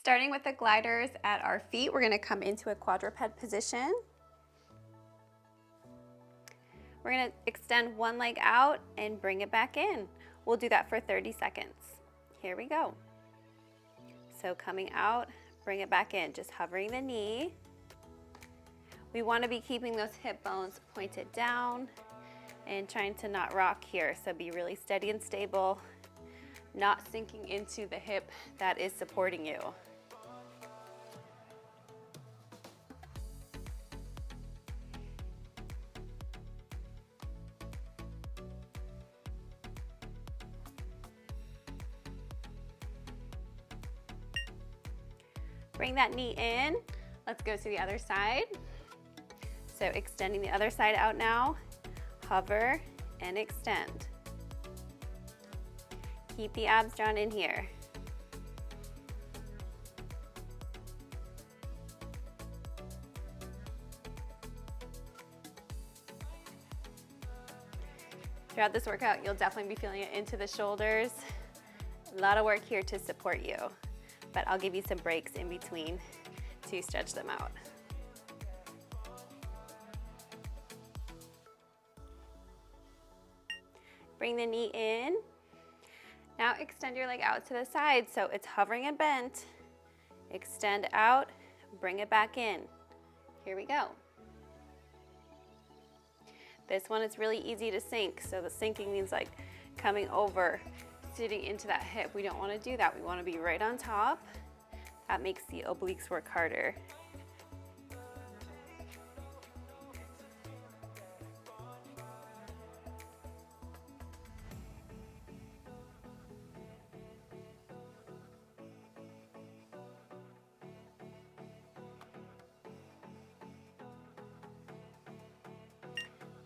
Starting with the gliders at our feet, we're gonna come into a quadruped position. We're gonna extend one leg out and bring it back in. We'll do that for 30 seconds. Here we go. So coming out, bring it back in, just hovering the knee. We wanna be keeping those hip bones pointed down and trying to not rock here. So be really steady and stable, not sinking into the hip that is supporting you. Bring that knee in. Let's go to the other side. So extending the other side out now. Hover and extend. Keep the abs drawn in here. Throughout this workout, you'll definitely be feeling it into the shoulders. A lot of work here to support you, but I'll give you some breaks in between to stretch them out. Bring the knee in. Now extend your leg out to the side so it's hovering and bent. Extend out, bring it back in. Here we go. This one is really easy to sink, so the sinking means like coming over, sitting into that hip. We don't want to do that. We want to be right on top. That makes the obliques work harder.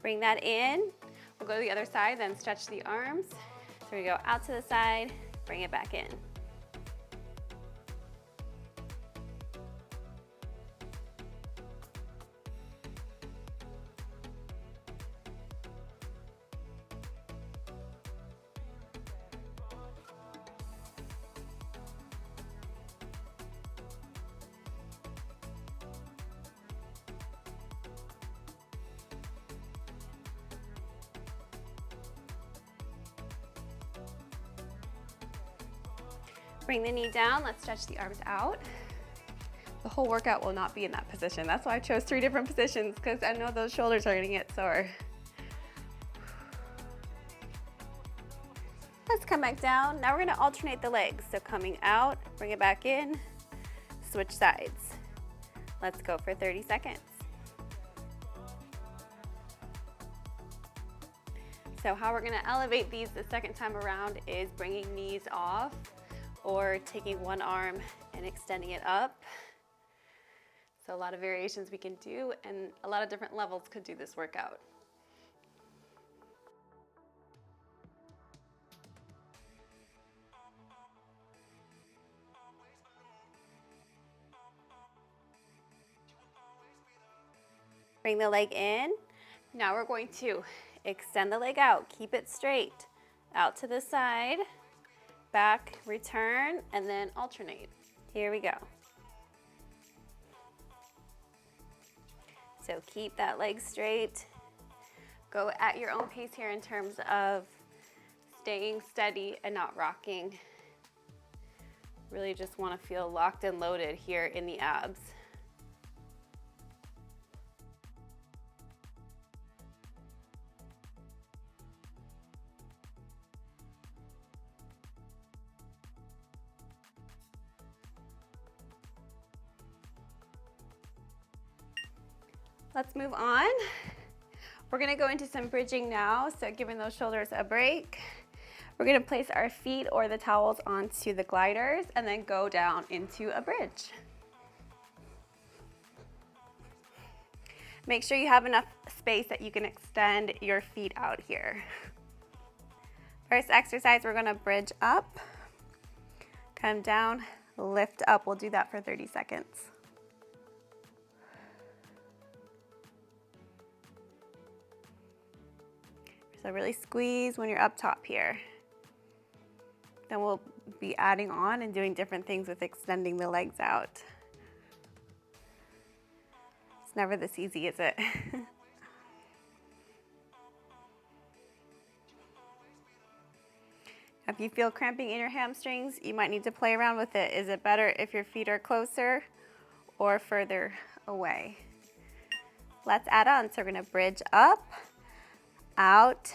Bring that in. We'll go to the other side, then stretch the arms. So we go out to the side, bring it back in. Bring the knee down, let's stretch the arms out. The whole workout will not be in that position. That's why I chose 3 different positions, because I know those shoulders are gonna get sore. Let's come back down. Now we're gonna alternate the legs. So coming out, bring it back in, switch sides. Let's go for 30 seconds. So how we're gonna elevate these the second time around is bringing knees off, or taking one arm and extending it up. So a lot of variations we can do, and a lot of different levels could do this workout. Bring the leg in. Now we're going to extend the leg out, keep it straight, out to the side, back, return, and then alternate. Here we go. So keep that leg straight. Go at your own pace here in terms of staying steady and not rocking. Really just want to feel locked and loaded here in the abs. Let's move on. We're gonna go into some bridging now, so giving those shoulders a break. We're gonna place our feet or the towels onto the gliders and then go down into a bridge. Make sure you have enough space that you can extend your feet out here. First exercise, we're gonna bridge up, come down, lift up. We'll do that for 30 seconds. So really squeeze when you're up top here. Then we'll be adding on and doing different things with extending the legs out. It's never this easy, is it? If you feel cramping in your hamstrings, you might need to play around with it. Is it better if your feet are closer or further away? Let's add on. So we're gonna bridge up, out,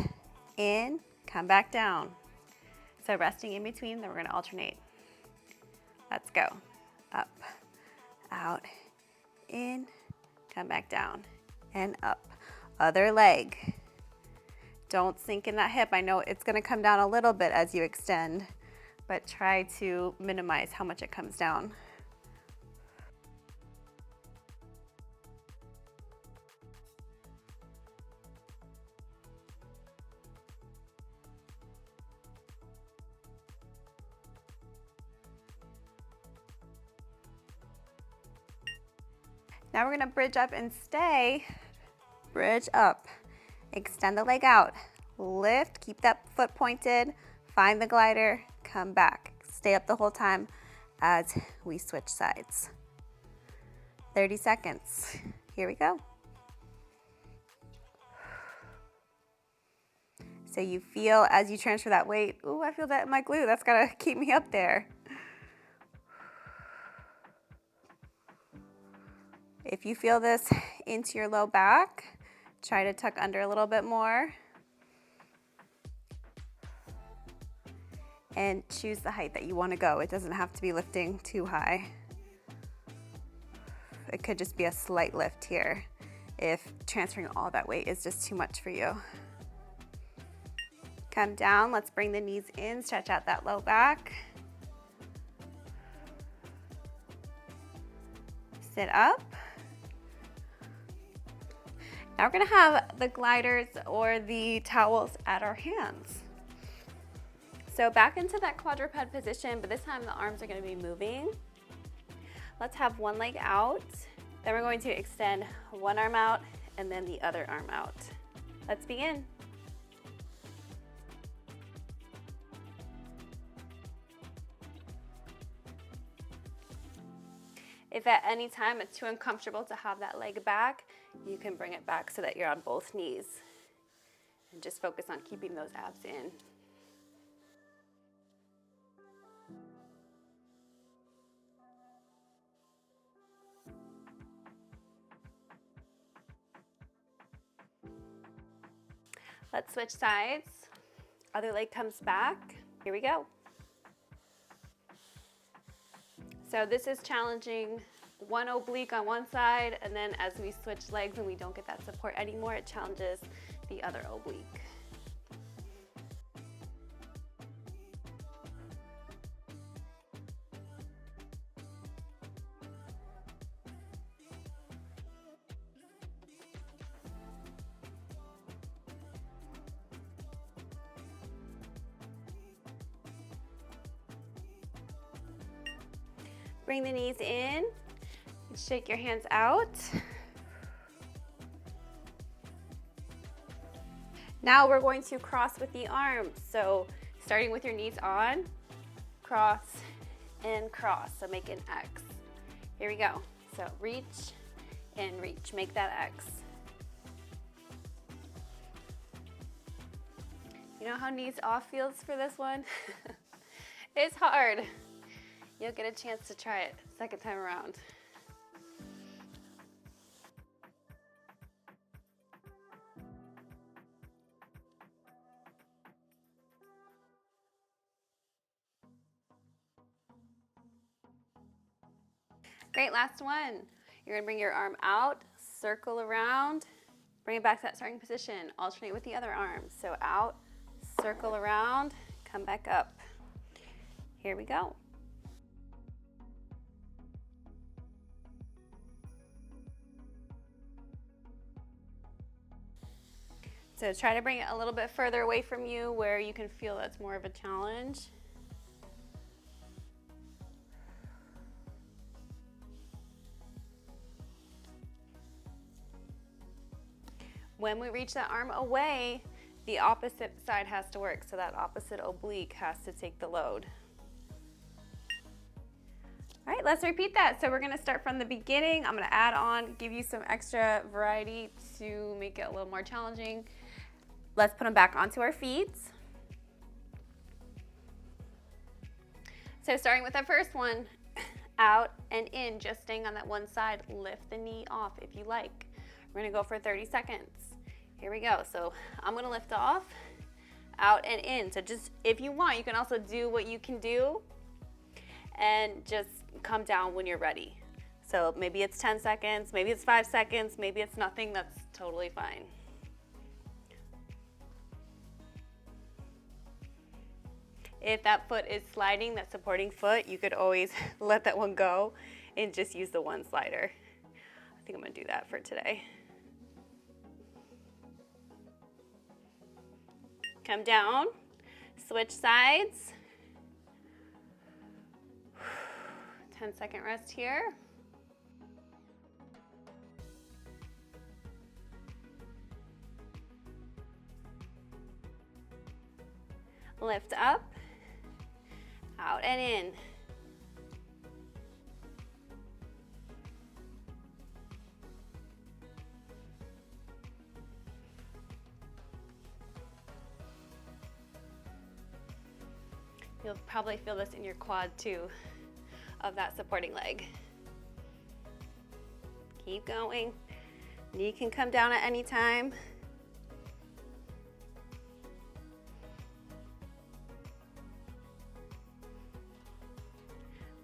in, come back down. So resting in between, then we're gonna alternate. Let's go. Up, out, in, come back down, and up. Other leg. Don't sink in that hip. I know it's gonna come down a little bit as you extend, but try to minimize how much it comes down. Now we're gonna bridge up and stay. Bridge up. Extend the leg out. Lift, keep that foot pointed. Find the glider, come back. Stay up the whole time as we switch sides. 30 seconds. Here we go. So you feel as you transfer that weight, ooh, I feel that in my glute. That's gotta keep me up there. If you feel this into your low back, try to tuck under a little bit more. And choose the height that you want to go. It doesn't have to be lifting too high. It could just be a slight lift here if transferring all that weight is just too much for you. Come down, let's bring the knees in, stretch out that low back. Sit up. Now we're gonna have the gliders or the towels at our hands. So back into that quadruped position, but this time the arms are gonna be moving. Let's have one leg out. Then we're going to extend one arm out and then the other arm out. Let's begin. If at any time it's too uncomfortable to have that leg back, you can bring it back so that you're on both knees. And just focus on keeping those abs in. Let's switch sides. Other leg comes back. Here we go. So this is challenging one oblique on one side, and then as we switch legs and we don't get that support anymore, it challenges the other oblique. Bring the knees in, shake your hands out. Now we're going to cross with the arms. So starting with your knees on, cross and cross. So make an X. Here we go. So reach and reach, make that X. You know how knees off feels for this one? It's hard. You'll get a chance to try it second time around. Great, last one. You're gonna bring your arm out, circle around, bring it back to that starting position. Alternate with the other arm. So out, circle around, come back up. Here we go. So try to bring it a little bit further away from you where you can feel that's more of a challenge. When we reach that arm away, the opposite side has to work, so that opposite oblique has to take the load. right, let's repeat that. So we're gonna start from the beginning. I'm gonna add on, give you some extra variety to make it a little more challenging. Let's put them back onto our feet. So starting with the first one, out and in, just staying on that one side. Lift the knee off if you like. We're gonna go for 30 seconds. Here we go. So I'm gonna lift off, out and in. So just, if you want, you can also do what you can do and just come down when you're ready. So maybe it's 10 seconds, maybe it's 5 seconds, maybe it's nothing, that's totally fine. If that foot is sliding, that supporting foot, you could always let that one go and just use the one slider. I think I'm gonna do that for today. Come down, switch sides. 10-second rest here. Lift up, out and in. You'll probably feel this in your quad too, of that supporting leg. Keep going. Knee can come down at any time.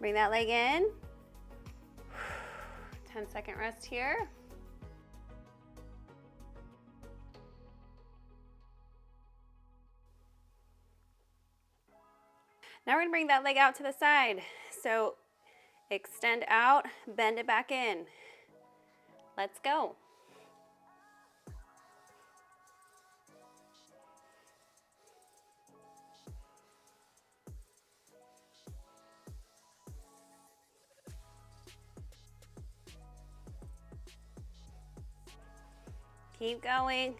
Bring that leg in. 10-second rest here. Now we're gonna bring that leg out to the side. So extend out, bend it back in. Let's go. Keep going.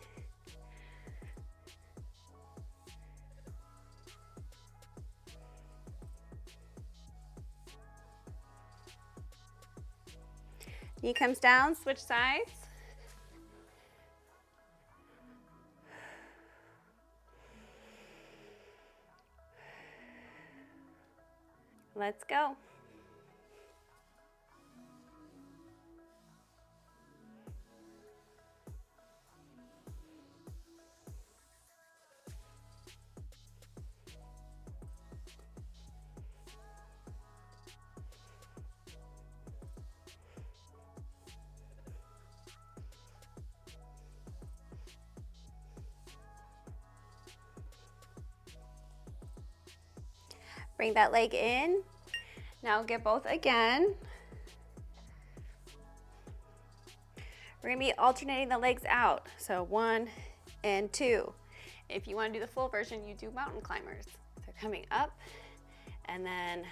Knee comes down, switch sides. Let's go. Bring that leg in. Now get both again. We're gonna be alternating the legs out. So 1 and 2. If you wanna do the full version, you do mountain climbers. So coming up and then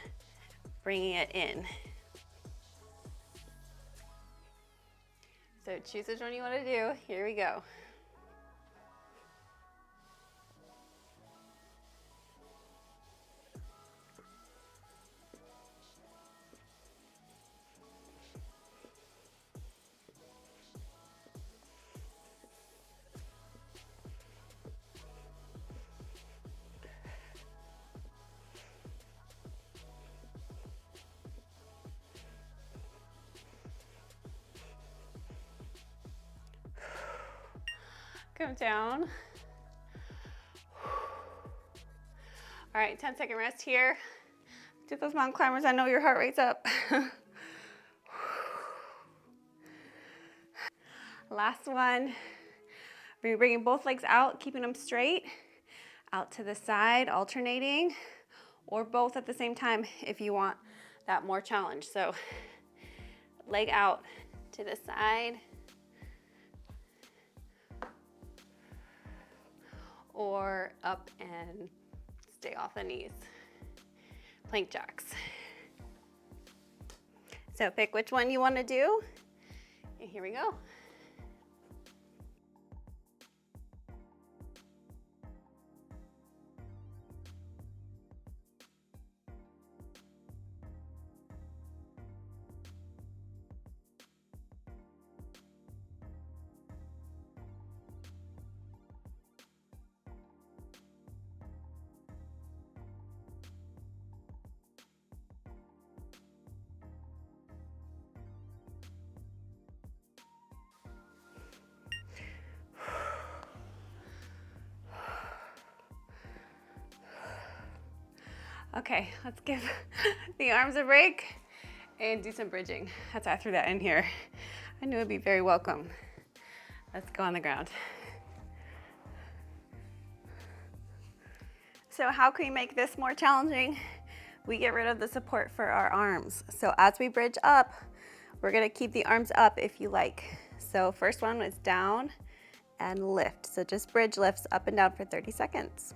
bringing it in. So choose which one you wanna do. Here we go. Come down. All right, 10-second rest here. Do those mountain climbers, I know your heart rate's up. Last one. We're bringing both legs out, keeping them straight. Out to the side, alternating, or both at the same time if you want that more challenge. So leg out to the side, or up and stay off the knees. Plank jacks. So pick which one you want to do, and here we go. Okay, let's give the arms a break and do some bridging. That's why I threw that in here. I knew it'd be very welcome. Let's go on the ground. So how can we make this more challenging? We get rid of the support for our arms. So as we bridge up, we're gonna keep the arms up if you like. So first one is down and lift. So just bridge lifts up and down for 30 seconds.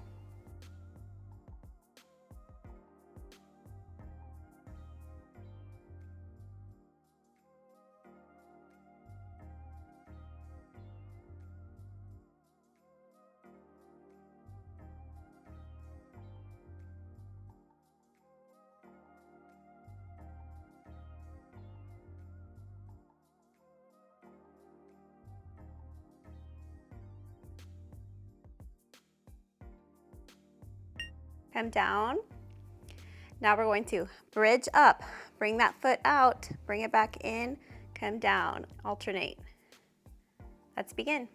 Come down. Now we're going to bridge up. Bring that foot out, bring it back in, come down, alternate. Let's begin.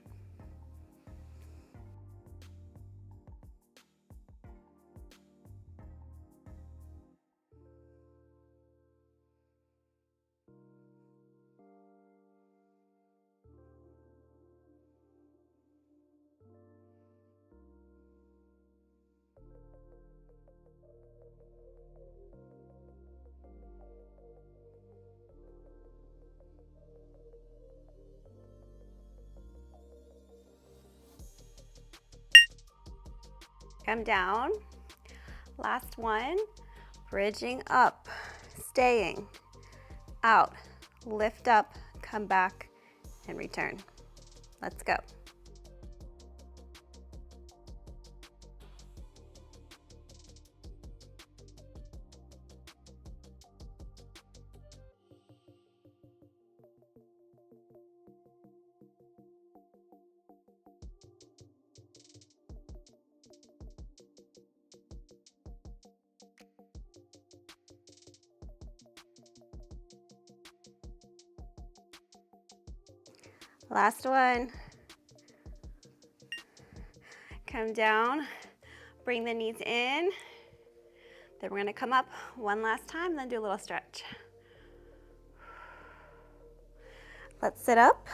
Come down. Last one. Bridging up, staying, out, lift up, come back, and return. Let's go. Last one. Come down, bring the knees in. Then we're gonna come up one last time, then do a little stretch. Let's sit up.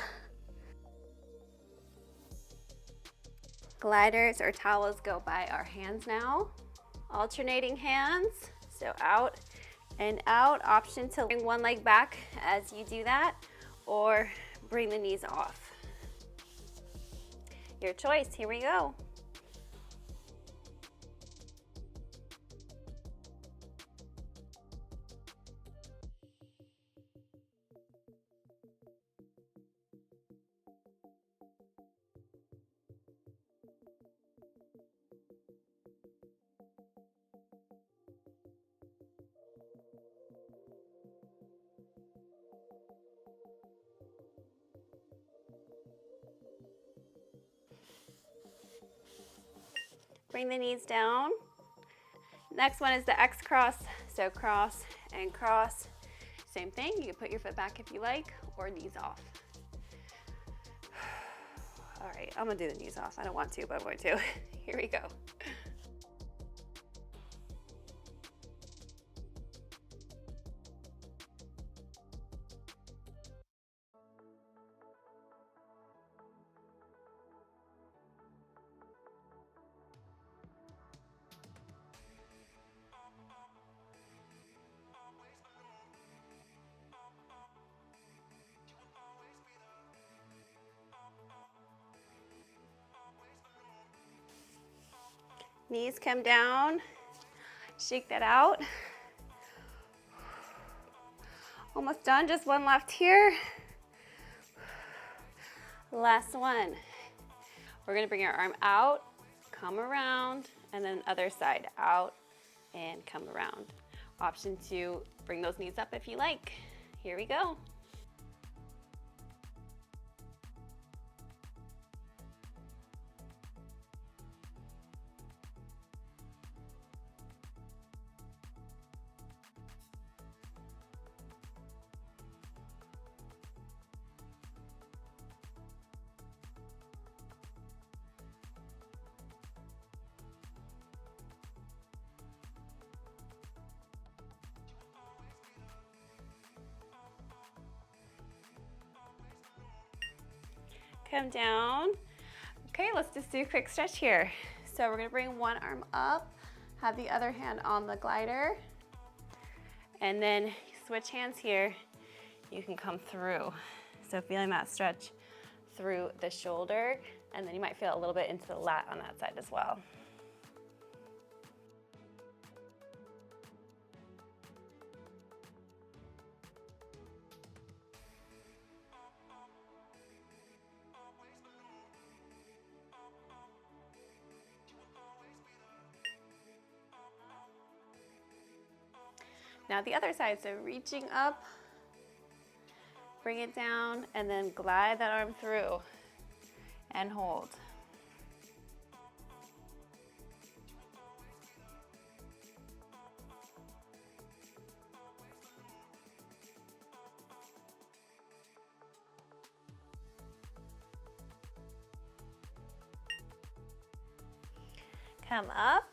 Gliders or towels go by our hands now. Alternating hands, so out and out. Option to bring one leg back as you do that, or bring the knees off. Your choice, here we go. Bring the knees down. Next one is the X cross. So cross and cross. Same thing, you can put your foot back if you like, or knees off. All right, I'm gonna do the knees off. I don't want to, but I'm going to. Here we go. Knees come down, shake that out. Almost done, just one left here. Last one. We're gonna bring our arm out, come around, and then other side, out and come around. Option to bring those knees up if you like. Here we go. come down. Okay, let's just do a quick stretch here. So we're gonna bring one arm up, have the other hand on the glider, and then switch hands here. You can come through. So feeling that stretch through the shoulder, and then you might feel a little bit into the lat on that side as well. Now the other side, so reaching up, bring it down, and then glide that arm through and hold. Come up.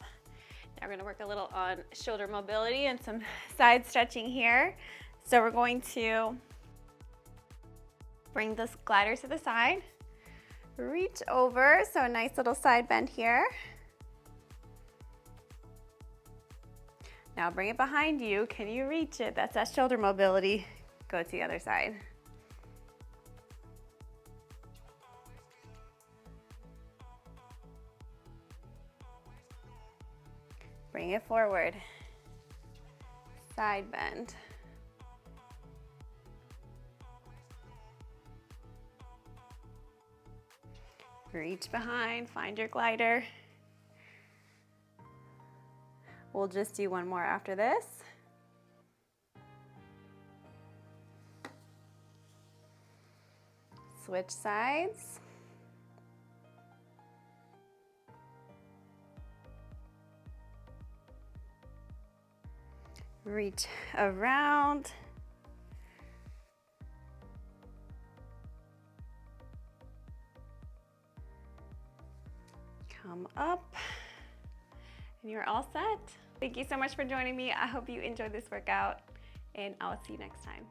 Now we're going to work a little on shoulder mobility and some side stretching here. So we're going to bring this glider to the side, reach over, so a nice little side bend here. Now bring it behind you. Can you reach it? That's that shoulder mobility. Go to the other side. Bring it forward. Side bend. Reach behind, find your glider. We'll just do one more after this. Switch sides. Reach around. Come up, and you're all set. Thank you so much for joining me. I hope you enjoyed this workout, and I'll see you next time.